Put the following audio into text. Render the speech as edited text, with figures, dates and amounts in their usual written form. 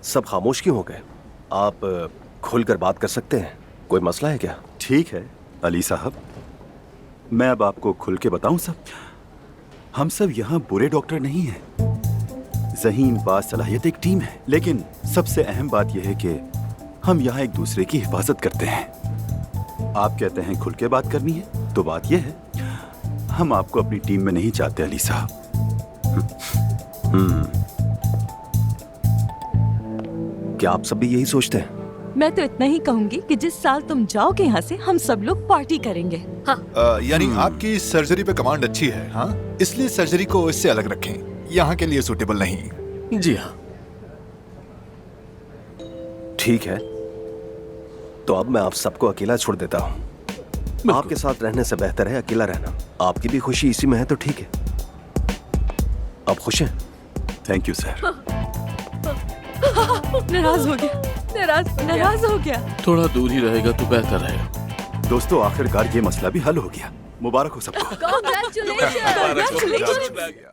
सब खामोश क्यों हो गए? आप खुलकर बात कर सकते हैं। कोई मसला है क्या? ठीक है अली साहब, मैं अब आपको खुल के बताऊं सब। हम सब यहाँ बुरे डॉक्टर नहीं हैं। ज़हीन बासलाहियत एक टीम है, लेकिन सबसे अहम बात यह है कि हम यहाँ एक दूसरे की हिफाजत करते हैं। आप कहते हैं खुल के बात करनी है, तो बात यह है हम आपको अपनी टीम में नहीं चाहते अली साहब। क्या आप सब भी यही सोचते हैं? मैं तो इतना ही कहूंगी कि जिस साल तुम जाओगे यहाँ से हम सब लोग पार्टी करेंगे। हाँ। यानी आपकी सर्जरी पे कमांड अच्छी है, हाँ? इसलिए सर्जरी को इससे अलग रखें, यहाँ के लिए सूटेबल नहीं। जी हाँ, ठीक है। तो अब मैं आप सबको अकेला छोड़ देता हूँ। आपके साथ रहने से बेहतर है अकेला रहना। आपकी भी खुशी इसी में है तो ठीक है। आप खुश हैं? Thank you sir. नाराज हो गया, नाराज हो गया। थोड़ा दूर ही रहेगा तो बेहतर है। दोस्तों, आखिरकार ये मसला भी हल हो गया। मुबारक हो सबको। Congratulations!